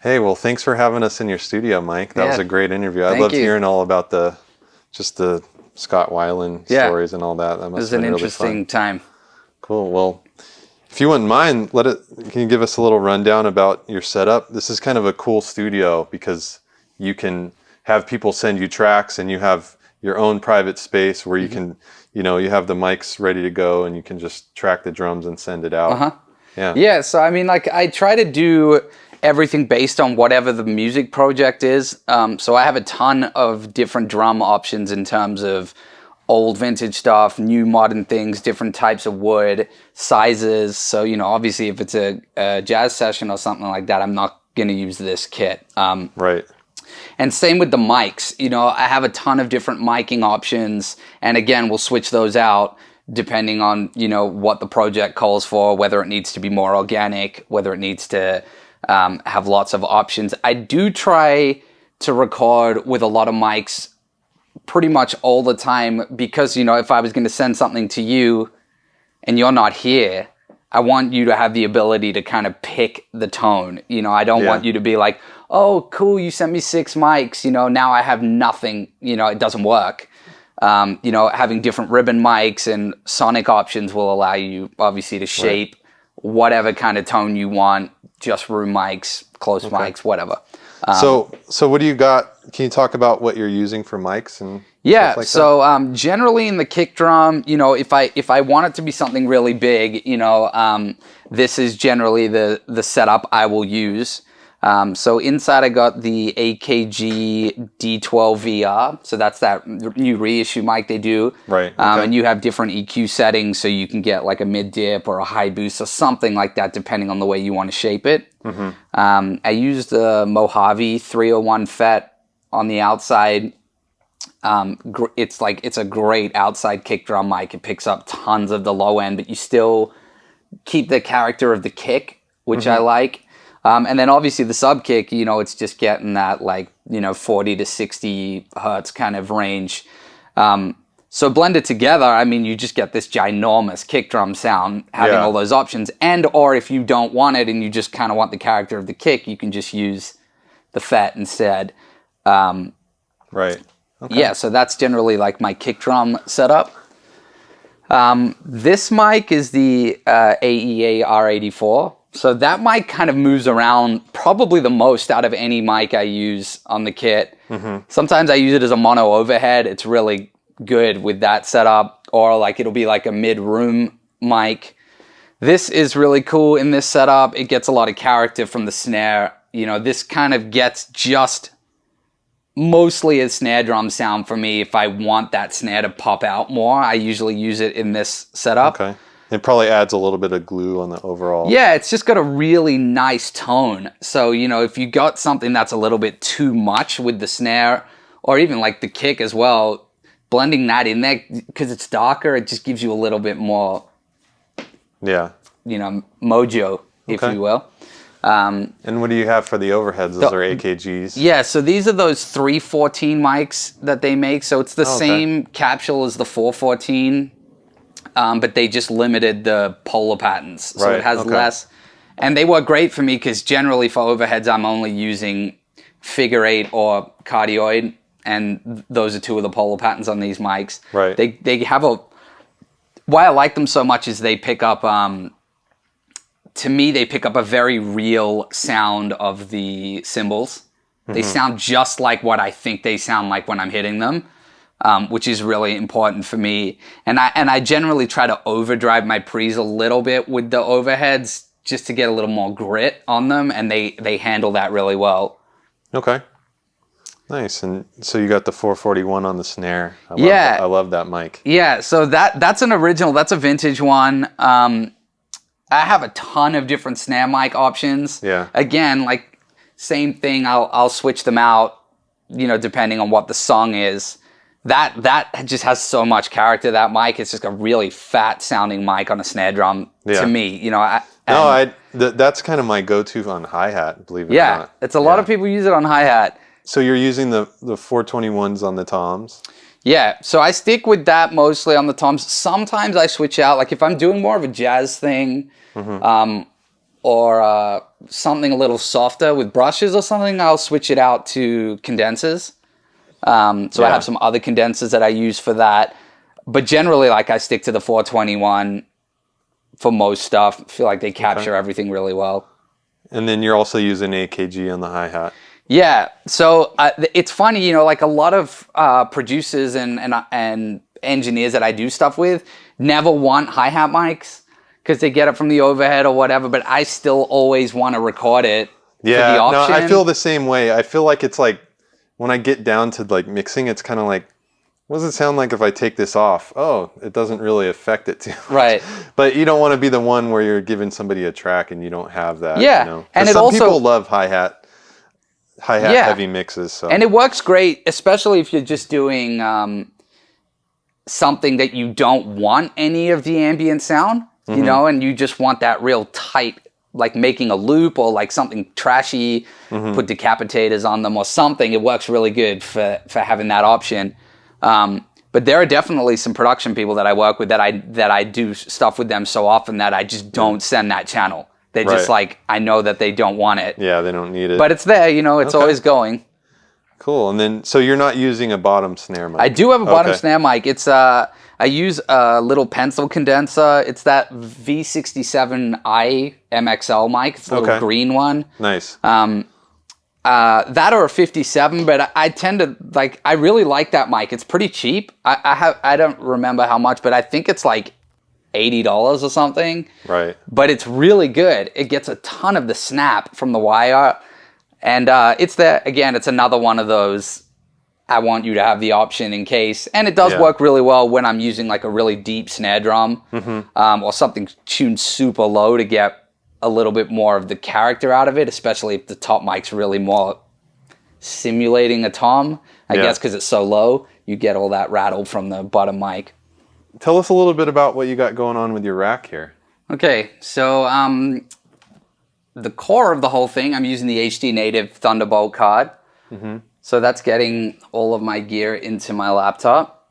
Hey, well, thanks for having us in your studio, Mike. That was a great interview. I loved hearing all about the Scott Weiland stories and all that. That must have been really fun. It was an interesting time. Cool. Well, if you wouldn't mind, can you give us a little rundown about your setup? This is kind of a cool studio because you can have people send you tracks and you have your own private space where you can, you have the mics ready to go and you can just track the drums and send it out. Yeah. So I mean, like, I try to do everything based on whatever the music project is. So I have a ton of different drum options in terms of old vintage stuff, new modern things, different types of wood, sizes. So, obviously if it's a jazz session or something like that, I'm not going to use this kit. Right. And same with the mics. I have a ton of different miking options. And again, we'll switch those out depending on, what the project calls for, whether it needs to be more organic, whether it needs to have lots of options. I do try to record with a lot of mics pretty much all the time because, if I was going to send something to you and you're not here, I want you to have the ability to kind of pick the tone. I don't want you to be like, oh, cool, you sent me 6 mics, now I have nothing, it doesn't work. Having different ribbon mics and sonic options will allow you obviously to shape whatever kind of tone you want, just room mics, close mics, whatever. So what do you got? Can you talk about what you're using for mics and stuff like that? Generally in the kick drum, if I want it to be something really big, this is generally the setup I will use. So inside I got the AKG D12 VR. So that's that new reissue mic they do. Right. And you have different EQ settings so you can get like a mid dip or a high boost or something like that depending on the way you want to shape it. I used the Mojave 301 FET on the outside. It's a great outside kick drum mic. It picks up tons of the low end, but you still keep the character of the kick, which I like. And then obviously the sub kick, it's just getting that 40 to 60 hertz kind of range. So blended together, I mean, you just get this ginormous kick drum sound having all those options. Or if you don't want it and you just kind of want the character of the kick, you can just use the FET instead. Right. Okay. Yeah, so that's generally like my kick drum setup. This mic is the AEA R84. So that mic kind of moves around probably the most out of any mic I use on the kit. Sometimes I use it as a mono overhead. It's really good with that setup. Or it'll be like a mid-room mic. This is really cool in this setup. It gets a lot of character from the snare. This kind of gets just mostly a snare drum sound for me. If I want that snare to pop out more, I usually use it in this setup. Okay. It probably adds a little bit of glue on the overall. Yeah, it's just got a really nice tone. So, if you got something that's a little bit too much with the snare, or even like the kick as well, blending that in there, because it's darker, it just gives you a little bit more, mojo, if you will. And what do you have for the overheads? Those are AKGs? Yeah, so these are those 314 mics that they make. So it's the same capsule as the 414. But they just limited the polar patterns. So it has less. And they work great for me because generally for overheads, I'm only using figure 8 or cardioid. And those are 2 of the polar patterns on these mics. Right. They have why I like them so much is they pick up, to me, they pick up a very real sound of the cymbals. They sound just like what I think they sound like when I'm hitting them. Which is really important for me. And I generally try to overdrive my pre's a little bit with the overheads just to get a little more grit on them, and they handle that really well. Okay. Nice. And so you got the 441 on the snare. I love that mic. Yeah, so that's an original. That's a vintage one. I have a ton of different snare mic options. Yeah. Again, same thing. I'll switch them out, depending on what the song is. That just has so much character, that mic. It's just a really fat sounding mic on a snare drum to me. That's kind of my go-to on hi-hat, believe it or not. Yeah, it's a lot of people use it on hi-hat. So you're using the 421s on the toms? Yeah, so I stick with that mostly on the toms. Sometimes I switch out. Like if I'm doing more of a jazz thing, or something a little softer with brushes or something, I'll switch it out to condensers. I have some other condensers that I use for that. But generally, like, I stick to the 421 for most stuff. I feel like they capture everything really well. And then you're also using AKG on the hi-hat. Yeah. So it's funny, you know, like a lot of producers and engineers that I do stuff with never want hi-hat mics because they get it from the overhead or whatever, but I still always want to record it for the option. No, I feel the same way. I feel like it's like when I get down to like mixing, it's kind of like, what does it sound like if I take this off? Oh, it doesn't really affect it too much. Right. But you don't want to be the one where you're giving somebody a track and you don't have that. Yeah. You know? And some people love hi-hat heavy mixes. So. And it works great, especially if you're just doing something that you don't want any of the ambient sound, you know, and you just want that real tight, like making a loop or like something trashy, put decapitators on them or something. It works really good for having that option. But there are definitely some production people that I work with that I do stuff with them so often that I just don't send that channel. They're just like, I know that they don't want it. Yeah, they don't need it. But it's there, you know, it's always going. Cool. And then, so you're not using a bottom snare mic? I do have a bottom snare mic. It's I use a little pencil condenser. It's that V67i MXL mic. It's a little green one. Nice. That or a 57, but I tend to like. I really like that mic. It's pretty cheap. I don't remember how much, but I think it's like $80 or something. Right. But it's really good. It gets a ton of the snap from the wire, and it's there again. It's another one of those. I want you to have the option in case, and it does work really well when I'm using like a really deep snare drum or something tuned super low to get a little bit more of the character out of it, especially if the top mic's really more simulating a tom. I guess because it's so low, you get all that rattle from the bottom mic. Tell us a little bit about what you got going on with your rack here. Okay, so the core of the whole thing, I'm using the HD Native Thunderbolt card. So that's getting all of my gear into my laptop.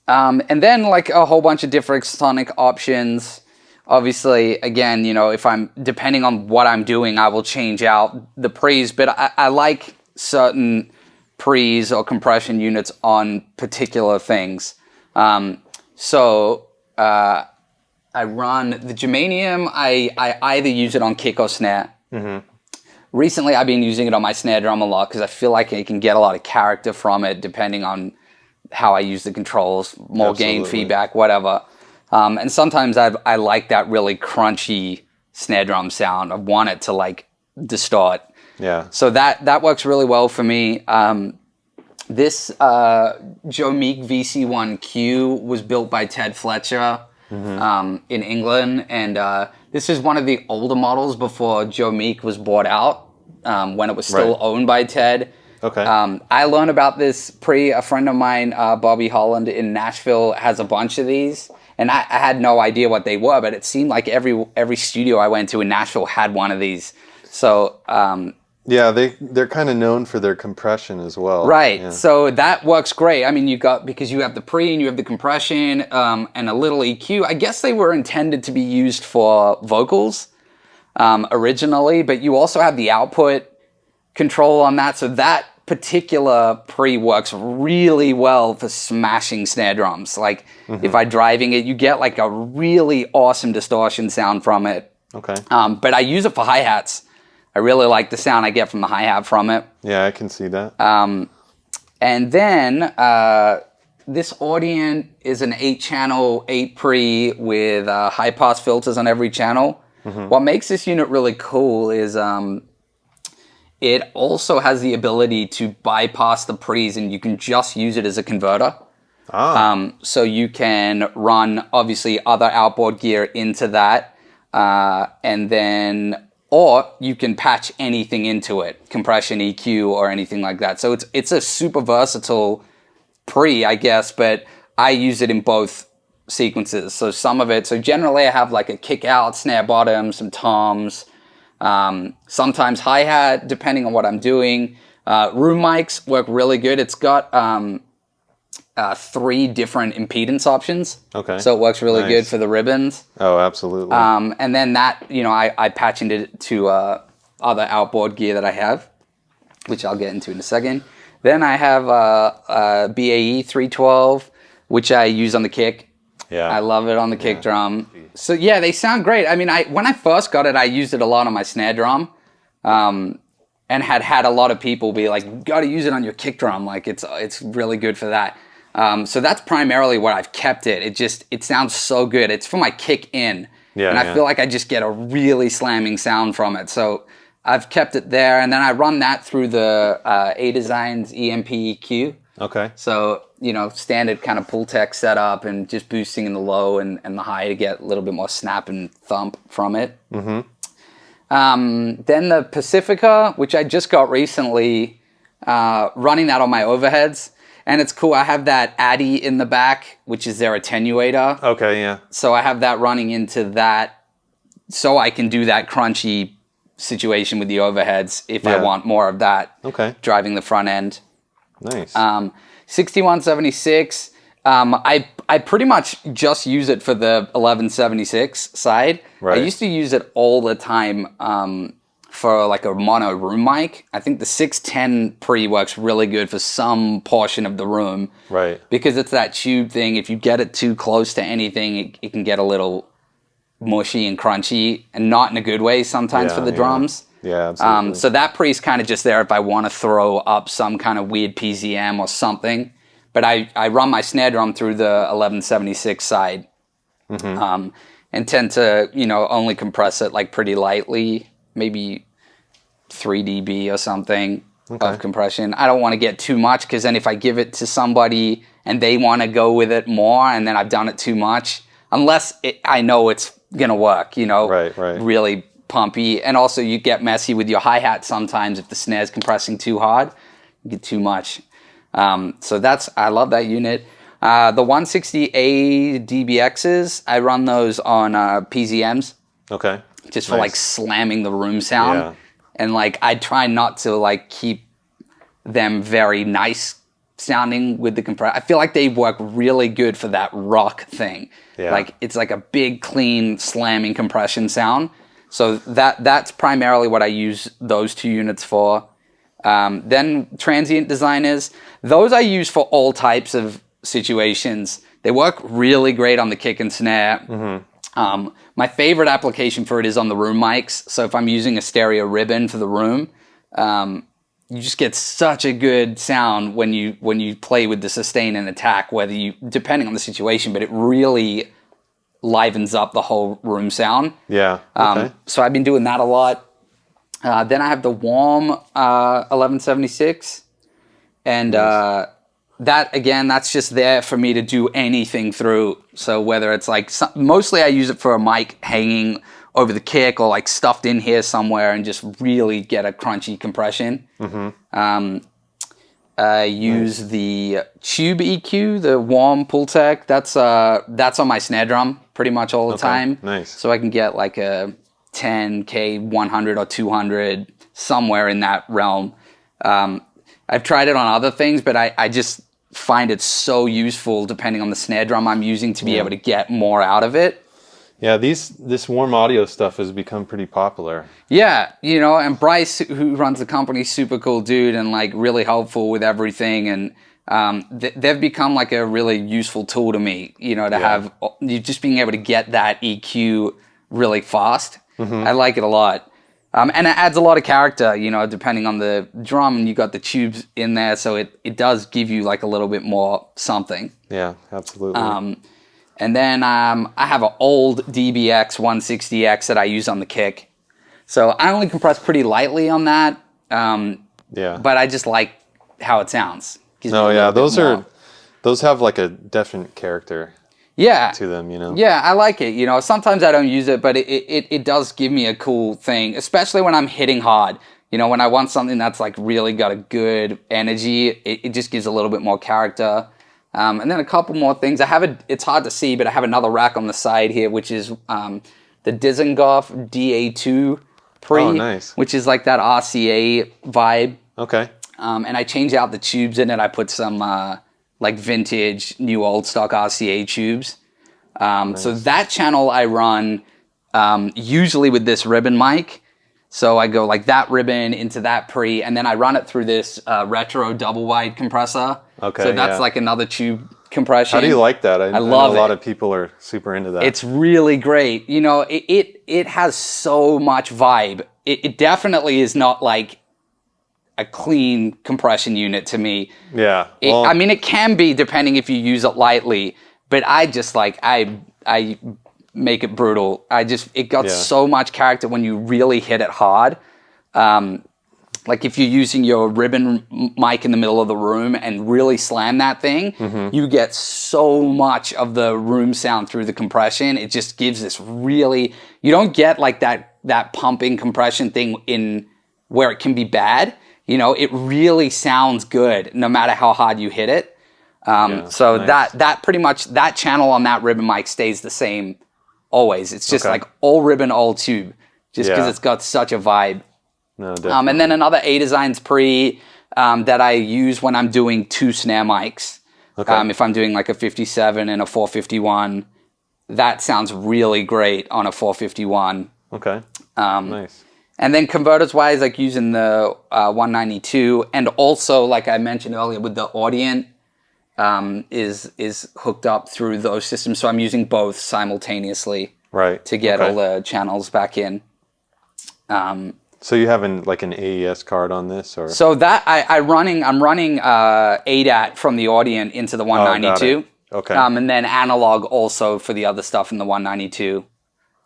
And then like a whole bunch of different sonic options. Obviously, again, you know, if I'm, depending on what I'm doing, I will change out the pre's, but I like certain pre's or compression units on particular things. So I run the germanium, I either use it on kick or snare. Recently, I've been using it on my snare drum a lot because I feel like I can get a lot of character from it depending on how I use the controls, more gain feedback, whatever. And sometimes I like that really crunchy snare drum sound. I want it to like distort. Yeah. So that works really well for me. This Joe Meek VC1Q was built by Ted Fletcher in England, and this is one of the older models before Joe Meek was bought out, when it was still owned by Ted. Okay. I learned about this a friend of mine, Bobby Holland in Nashville, has a bunch of these, and I had no idea what they were, but it seemed like every studio I went to in Nashville had one of these. So yeah, they're kind of known for their compression as well. Right. Yeah. So that works great. I mean, because you have the pre and you have the compression and a little EQ. I guess they were intended to be used for vocals originally, but you also have the output control on that. So that particular pre works really well for smashing snare drums. Like if I'm driving it, you get like a really awesome distortion sound from it. Okay. But I use it for hi-hats. I really like the sound I get from the hi-hat from it. Yeah, I can see that. And then this Audient is an 8-channel, 8-pre with high-pass filters on every channel. What makes this unit really cool is it also has the ability to bypass the pre's, and you can just use it as a converter. So you can run, obviously, other outboard gear into that, and then... Or you can patch anything into it, compression, EQ, or anything like that. So it's a super versatile pre, I guess, but I use it in both sequences. So generally I have like a kick out, snare bottom, some toms, sometimes hi-hat, depending on what I'm doing. Room mics work really good. It's got 3 different impedance options. Okay. So it works really good for the ribbons. Oh, absolutely. And then that, I patch into to other outboard gear that I have, which I'll get into in a second. Then I have a BAE 312, which I use on the kick. Yeah. I love it on the kick drum. So yeah, they sound great. I mean, when I first got it, I used it a lot on my snare drum, and had a lot of people be like, "You got to use it on your kick drum. Like it's really good for that." So that's primarily what I've kept it. It sounds so good. It's for my kick in, and I feel like I just get a really slamming sound from it. So I've kept it there, and then I run that through the A Designs EMP EQ. Okay. So, standard kind of pull tech setup and just boosting in the low and the high to get a little bit more snap and thump from it. Mm-hmm. Then the Pacifica, which I just got recently, running that on my overheads. And it's cool. I have that Addy in the back, which is their attenuator. Okay, yeah. So I have that running into that so I can do that crunchy situation with the overheads if I want more of that. Okay. Driving the front end. Nice. 6176. I pretty much just use it for the 1176 side. Right. I used to use it all the time for like a mono room mic. I think the 610 pre works really good for some portion of the room. Right. Because it's that tube thing. If you get it too close to anything, it can get a little mushy and crunchy, and not in a good way sometimes for the drums. Yeah, absolutely. So that pre's kind of just there if I want to throw up some kind of weird PZM or something. But I run my snare drum through the 1176 side, and tend to, only compress it like pretty lightly, maybe 3 dB or something of compression. I don't want to get too much, because then if I give it to somebody and they want to go with it more and then I've done it too much, unless I know it's going to work, Right. really pumpy. And also you get messy with your hi-hat sometimes if the snare's compressing too hard, you get too much. So I love that unit. The 160A DBXs, I run those on PZMs. Okay. Just for like slamming the room sound. Yeah. And like I try not to like keep them very nice sounding with the compressor. I feel like they work really good for that rock thing. Yeah. Like it's like a big, clean, slamming compression sound. So that's primarily what I use those 2 units for. Then transient designers, those I use for all types of situations. They work really great on the kick and snare. Mm-hmm. My favorite application for it is on the room mics. So if I'm using a stereo ribbon for the room, you just get such a good sound when you play with the sustain and attack, depending on the situation, but it really livens up the whole room sound. Yeah. Okay. So I've been doing that a lot. Then I have the Warm 1176, and that again, that's just there for me to do anything through. So whether it's like mostly I use it for a mic hanging over the kick or like stuffed in here somewhere and just really get a crunchy compression. Mm-hmm. I use the Tube EQ, the Warm Pull Tech. That's on my snare drum pretty much all the time. Nice. So I can get like a 10K, 100 or 200, somewhere in that realm. I've tried it on other things, but I just find it so useful depending on the snare drum I'm using to be able to get more out of it. Yeah, this warm audio stuff has become pretty popular. Yeah, and Bryce, who runs the company, super cool dude and like really helpful with everything. And they've become like a really useful tool to me, to have you just being able to get that EQ really fast. Mm-hmm. I like it a lot. And it adds a lot of character, depending on the drum, and you got the tubes in there, so it does give you like a little bit more something. Yeah, absolutely. And then I have an old DBX 160X that I use on the kick. So I only compress pretty lightly on that. But I just like how it sounds. Those have like a definite character. To them, Yeah, I like it. Sometimes I don't use it, but it does give me a cool thing, especially when I'm hitting hard. When I want something that's like really got a good energy, it just gives a little bit more character. And then a couple more things. It's hard to see, but I have another rack on the side here, which is the Dizengoff DA2 Pre, which is like that RCA vibe. Okay. And I change out the tubes in it. I put some like vintage, new old stock RCA tubes. So that channel I run usually with this ribbon mic. So I go like that ribbon into that pre, and then I run it through this retro double wide compressor. Okay. So that's like another tube compression. How do you like that? I love it. A lot of people are super into that. It's really great. You know, it has so much vibe. It definitely is not like a clean compression unit to me. Yeah. I mean, it can be depending if you use it lightly, but I just like, I make it brutal. It got so much character when you really hit it hard. Like if you're using your ribbon mic in the middle of the room and really slam that thing, you get so much of the room sound through the compression. It just gives this really, you don't get like that pumping compression thing in where it can be bad. You know, it really sounds good no matter how hard you hit it. Nice. That pretty much, that channel on that ribbon mic stays the same always. It's just like all ribbon, all tube, just because it's got such a vibe. No, definitely. And then another A Designs pre that I use when I'm doing 2 snare mics. Okay. If I'm doing like a 57 and a 451, that sounds really great on a 451. Okay. Nice. And then converters wise, like using the 192, and also like I mentioned earlier with the Audient is hooked up through those systems. So I'm using both simultaneously, right, to get all the channels back in. So you have an AES card on this, or? So that I'm running ADAT from the Audient into the 192. Oh, okay. And then analog also for the other stuff in the 192,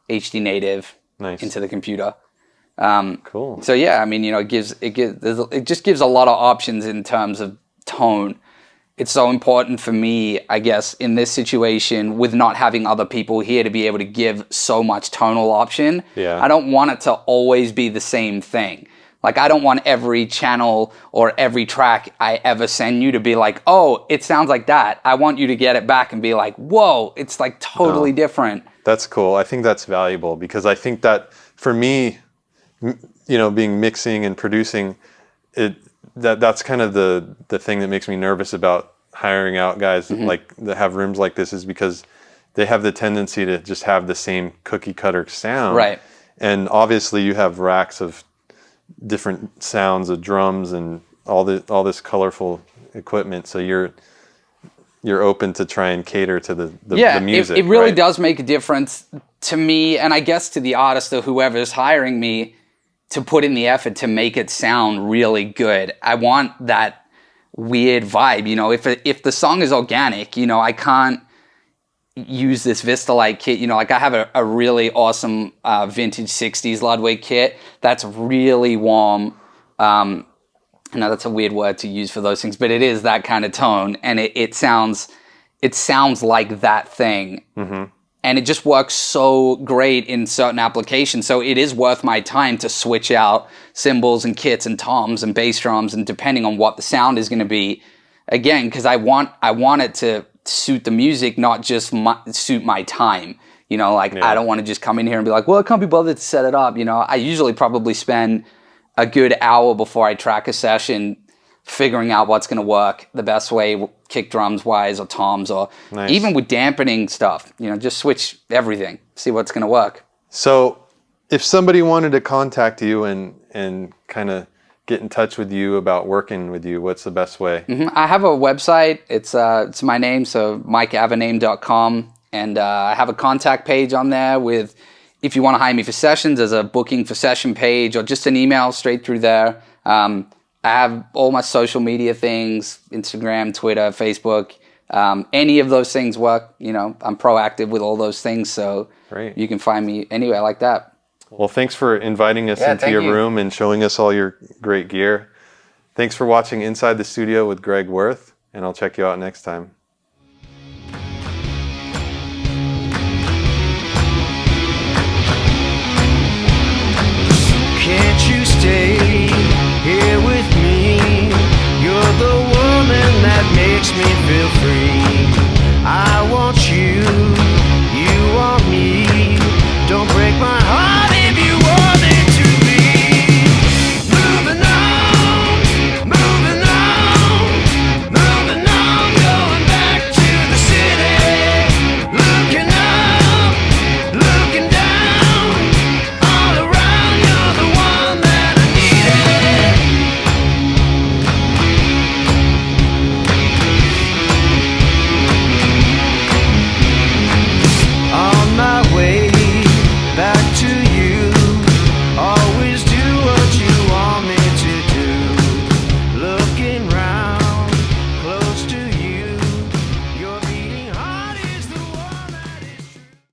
HD native into the computer. Cool. So yeah, I mean, you know, it just gives a lot of options in terms of tone. It's so important for me, I guess, in this situation with not having other people here to be able to give so much tonal option. Yeah. I don't want it to always be the same thing. Like, I don't want every channel or every track I ever send you to be like, oh, it sounds like that. I want you to get it back and be like, whoa, it's like totally different. That's cool. I think that's valuable because I think that for me, you know, being mixing and producing, that's kind of the thing that makes me nervous about hiring out guys like that have rooms like this, is because they have the tendency to just have the same cookie cutter sound. Right. And obviously you have racks of different sounds of drums and all this colorful equipment. So you're open to try and cater to the music. It really does make a difference to me, and I guess to the artist or whoever's hiring me, to put in the effort to make it sound really good. I want that weird vibe. You know, if the song is organic, you know, I can't use this Vistalite kit. You know, like I have a really awesome vintage 60s Ludwig kit that's really warm. I know that's a weird word to use for those things, but it is that kind of tone, and it sounds like that thing. And it just works so great in certain applications. So it is worth my time to switch out cymbals and kits and toms and bass drums, and depending on what the sound is going to be, again, because I want it to suit the music, not just suit my time. You know, like I don't want to just come in here and be like, well, I can't be bothered to set it up. You know, I usually probably spend a good hour before I track a session figuring out what's going to work the best way, kick drums wise or toms, or even with dampening stuff, you know, just switch everything, see what's going to work. So if somebody wanted to contact you and kind of get in touch with you about working with you, what's the best way? I have a website. It's my name, so mikeavenaim.com. And I have a contact page on there with, if you want to hire me for sessions, there's a booking for session page, or just an email straight through there. I have all my social media things, Instagram, Twitter, Facebook. Any of those things work. You know, I'm proactive with all those things, so you can find me anywhere like that. Well, thanks for inviting us into your room and showing us all your great gear. Thanks for watching Inside the Studio with Greg Wurth, and I'll check you out next time.